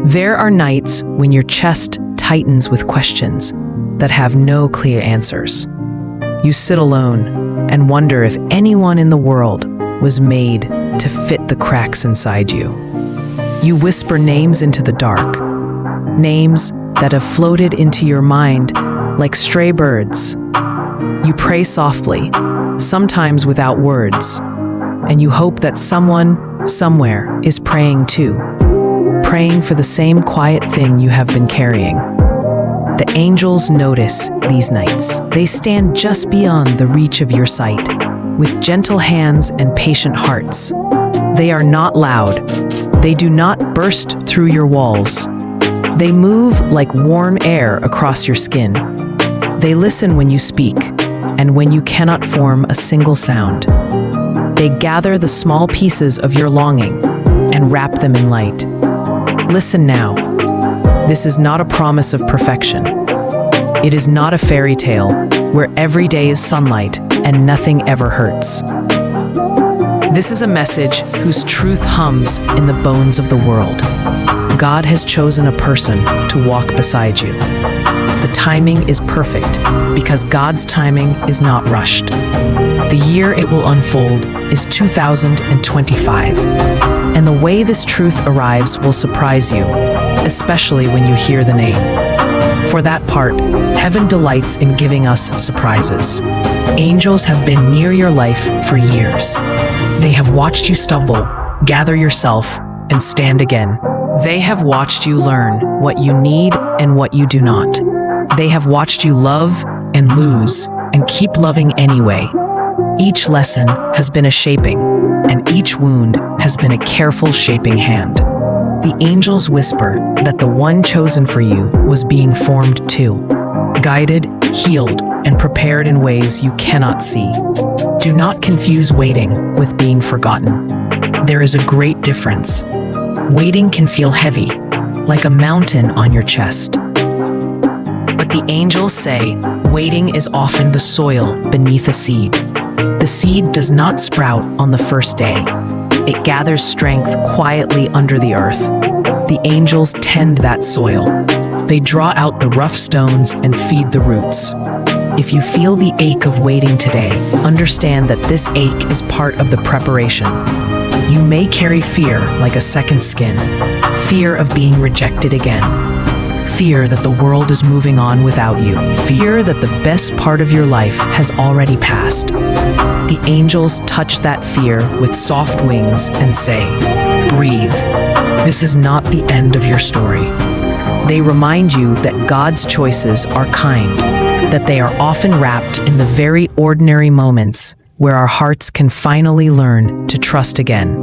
There are nights when your chest tightens with questions that have no clear answers. You sit alone and wonder if anyone in the world was made to fit the cracks inside you. You whisper names into the dark, names that have floated into your mind like stray birds. You pray softly, sometimes without words, and you hope that someone, somewhere, is praying too, praying for the same quiet thing you have been carrying. The angels notice these nights. They stand just beyond the reach of your sight, with gentle hands and patient hearts. They are not loud. They do not burst through your walls. They move like warm air across your skin. They listen when you speak, and when you cannot form a single sound. They gather the small pieces of your longing and wrap them in light. Listen now. This is not a promise of perfection. It is not a fairy tale where every day is sunlight and nothing ever hurts. This is a message whose truth hums in the bones of the world. God has chosen a person to walk beside you. The timing is perfect because God's timing is not rushed. The year it will unfold is 2025, and the way this truth arrives will surprise you, especially when you hear the name. For that part, heaven delights in giving us surprises. Angels have been near your life for years. They have watched you stumble, gather yourself, and stand again. They have watched you learn what you need and what you do not. They have watched you love and lose and keep loving anyway. Each lesson has been a shaping, and each wound has been a careful shaping hand. The angels whisper that the one chosen for you was being formed too, guided, healed, and prepared in ways you cannot see. Do not confuse waiting with being forgotten. There is a great difference. Waiting can feel heavy, like a mountain on your chest. But the angels say waiting is often the soil beneath a seed. The seed does not sprout on the first day. It gathers strength quietly under the earth. The angels tend that soil. They draw out the rough stones and feed the roots. If you feel the ache of waiting today, understand that this ache is part of the preparation. You may carry fear like a second skin, fear of being rejected again, fear that the world is moving on without you, fear that the best part of your life has already passed. The angels touch that fear with soft wings and say, "Breathe. This is not the end of your story." They remind you that God's choices are kind, that they are often wrapped in the very ordinary moments where our hearts can finally learn to trust again.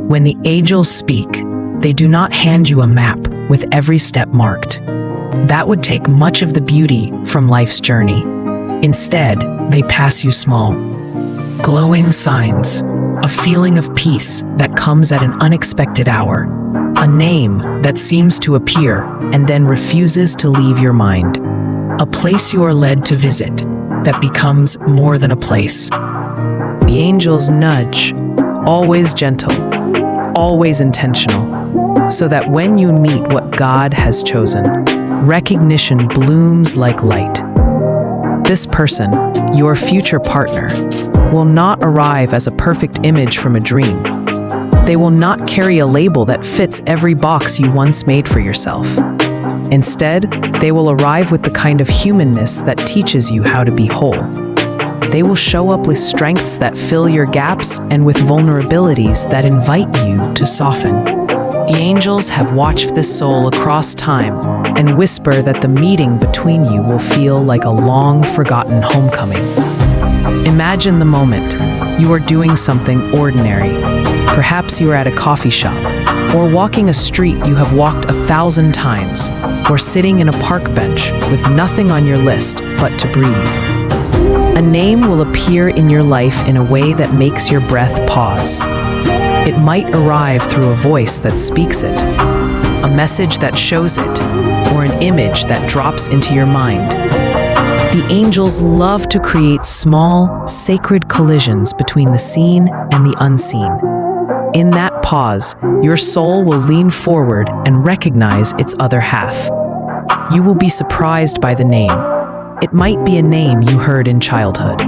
When the angels speak, they do not hand you a map with every step marked. That would take much of the beauty from life's journey. Instead, they pass you small, glowing signs, a feeling of peace that comes at an unexpected hour, a name that seems to appear and then refuses to leave your mind, a place you are led to visit that becomes more than a place. The angels nudge, always gentle, always intentional, so that when you meet what God has chosen, recognition blooms like light. This person, your future partner, will not arrive as a perfect image from a dream. They will not carry a label that fits every box you once made for yourself. Instead, they will arrive with the kind of humanness that teaches you how to be whole. They will show up with strengths that fill your gaps and with vulnerabilities that invite you to soften. The angels have watched this soul across time and whisper that the meeting between you will feel like a long-forgotten homecoming. Imagine the moment. You are doing something ordinary. Perhaps you are at a coffee shop, or walking a street you have walked 1,000 times, or sitting in a park bench with nothing on your list but to breathe. A name will appear in your life in a way that makes your breath pause. It might arrive through a voice that speaks it, a message that shows it, or an image that drops into your mind. The angels love to create small, sacred collisions between the seen and the unseen. In that pause, your soul will lean forward and recognize its other half. You will be surprised by the name. It might be a name you heard in childhood.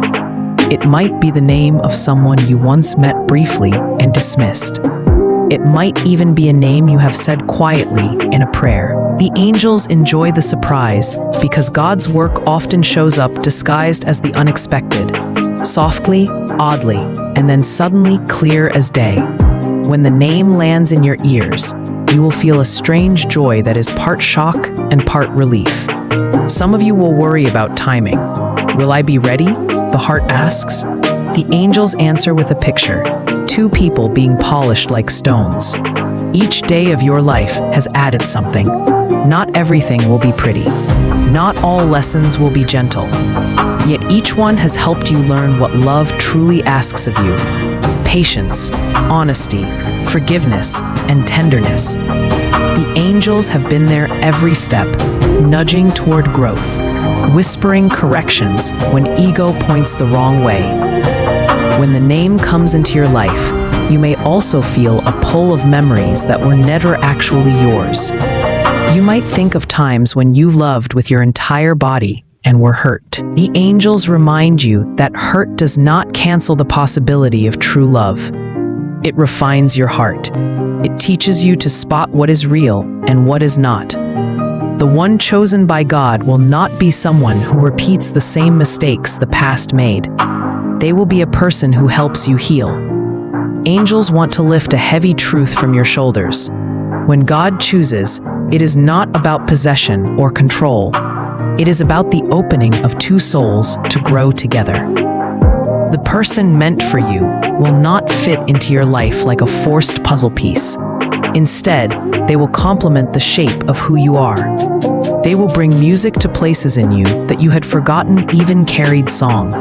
It might be the name of someone you once met briefly and dismissed. It might even be a name you have said quietly in a prayer. The angels enjoy the surprise because God's work often shows up disguised as the unexpected, softly, oddly, and then suddenly clear as day. When the name lands in your ears, you will feel a strange joy that is part shock and part relief. Some of you will worry about timing. Will I be ready? The heart asks. The angels answer with a picture, two people being polished like stones. Each day of your life has added something. Not everything will be pretty. Not all lessons will be gentle. Yet each one has helped you learn what love truly asks of you. Patience, honesty, forgiveness, and tenderness. The angels have been there every step, nudging toward growth, whispering corrections when ego points the wrong way. When the name comes into your life, you may also feel a pull of memories that were never actually yours. You might think of times when you loved with your entire body and were hurt. The angels remind you that hurt does not cancel the possibility of true love. It refines your heart. It teaches you to spot what is real and what is not. The one chosen by God will not be someone who repeats the same mistakes the past made. They will be a person who helps you heal. Angels want to lift a heavy truth from your shoulders. When God chooses, it is not about possession or control. It is about the opening of two souls to grow together. The person meant for you will not fit into your life like a forced puzzle piece. Instead, they will complement the shape of who you are. They will bring music to places in you that you had forgotten even carried song.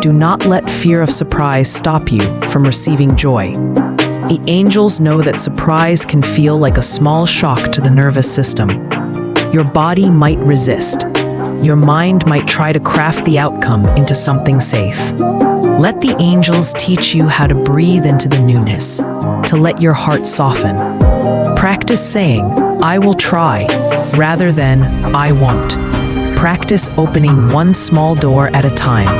Do not let fear of surprise stop you from receiving joy. The angels know that surprise can feel like a small shock to the nervous system. Your body might resist. Your mind might try to craft the outcome into something safe. Let the angels teach you how to breathe into the newness, to let your heart soften. Practice saying, "I will try," rather than "I won't." Practice opening one small door at a time.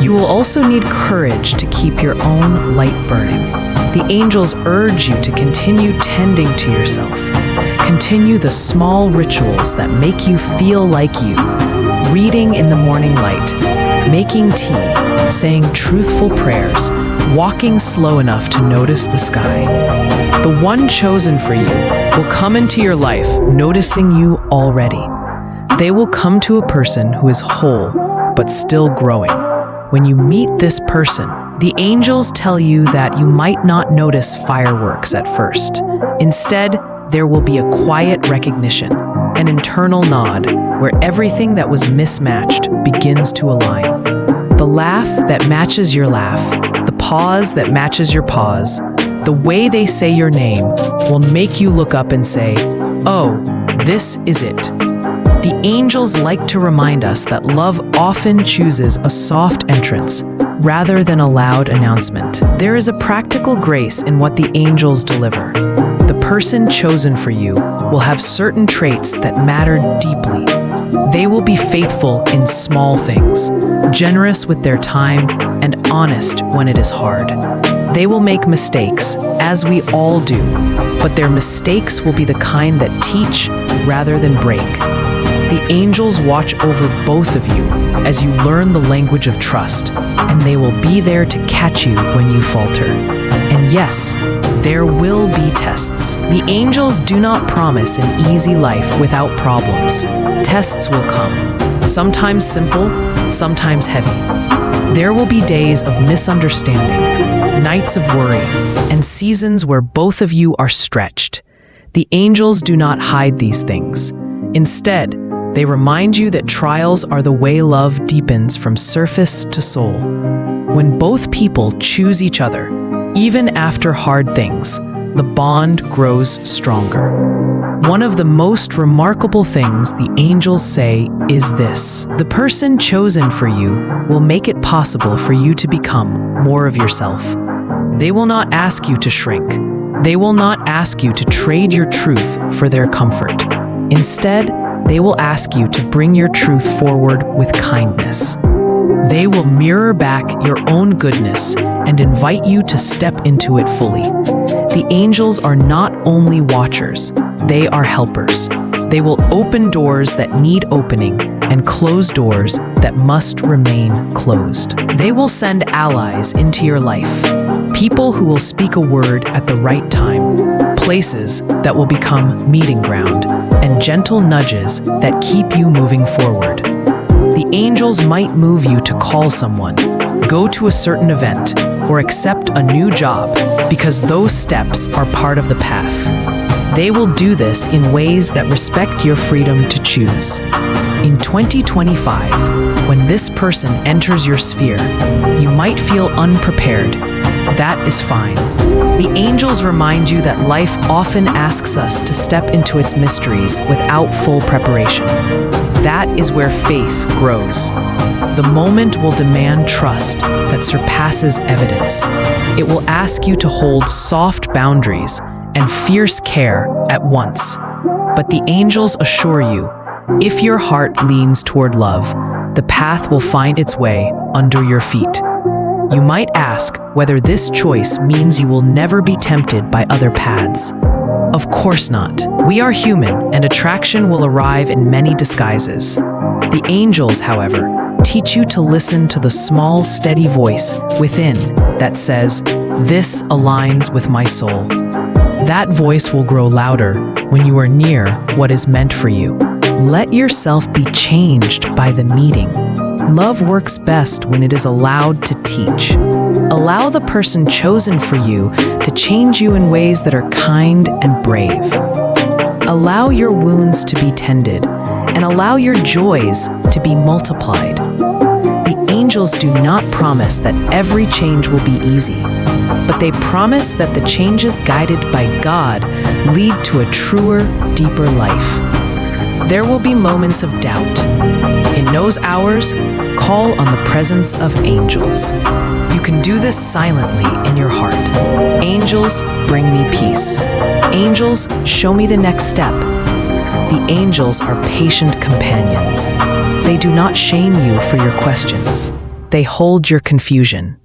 You will also need courage to keep your own light burning. The angels urge you to continue tending to yourself. Continue the small rituals that make you feel like you. Reading in the morning light, making tea, saying truthful prayers, walking slow enough to notice the sky. The one chosen for you will come into your life noticing you already. They will come to a person who is whole but still growing. When you meet this person, the angels tell you that you might not notice fireworks at first. Instead, there will be a quiet recognition, an internal nod, where everything that was mismatched begins to align. The laugh that matches your laugh, the pause that matches your pause, the way they say your name will make you look up and say, "Oh, this is it." The angels like to remind us that love often chooses a soft entrance rather than a loud announcement. There is a practical grace in what the angels deliver. The person chosen for you will have certain traits that matter deeply. They will be faithful in small things, generous with their time, and honest when it is hard. They will make mistakes, as we all do, but their mistakes will be the kind that teach rather than break. The angels watch over both of you as you learn the language of trust, and they will be there to catch you when you falter. And yes, there will be tests. The angels do not promise an easy life without problems. Tests will come, sometimes simple, sometimes heavy. There will be days of misunderstanding, nights of worry, and seasons where both of you are stretched. The angels do not hide these things. Instead, they remind you that trials are the way love deepens from surface to soul. When both people choose each other, even after hard things, the bond grows stronger. One of the most remarkable things the angels say is this: the person chosen for you will make it possible for you to become more of yourself. They will not ask you to shrink. They will not ask you to trade your truth for their comfort. Instead, they will ask you to bring your truth forward with kindness. They will mirror back your own goodness and invite you to step into it fully. The angels are not only watchers, they are helpers. They will open doors that need opening and close doors that must remain closed. They will send allies into your life, people who will speak a word at the right time, places that will become meeting ground, and gentle nudges that keep you moving forward. The angels might move you to call someone, go to a certain event, or accept a new job because those steps are part of the path. They will do this in ways that respect your freedom to choose. In 2025, when this person enters your sphere, you might feel unprepared. That is fine. The angels remind you that life often asks us to step into its mysteries without full preparation. That is where faith grows. The moment will demand trust that surpasses evidence. It will ask you to hold soft boundaries and fierce care at once. But the angels assure you, if your heart leans toward love, the path will find its way under your feet. You might ask whether this choice means you will never be tempted by other paths. Of course not. We are human, and attraction will arrive in many disguises. The angels, however, teach you to listen to the small, steady voice within that says, "This aligns with my soul." That voice will grow louder when you are near what is meant for you. Let yourself be changed by the meeting. Love works best when it is allowed to teach. Allow the person chosen for you to change you in ways that are kind and brave. Allow your wounds to be tended, and allow your joys to be multiplied. The angels do not promise that every change will be easy, but they promise that the changes guided by God lead to a truer, deeper life. There will be moments of doubt. In those hours, call on the presence of angels. You can do this silently in your heart. Angels, bring me peace. Angels, show me the next step. The angels are patient companions. They do not shame you for your questions. They hold your confusion.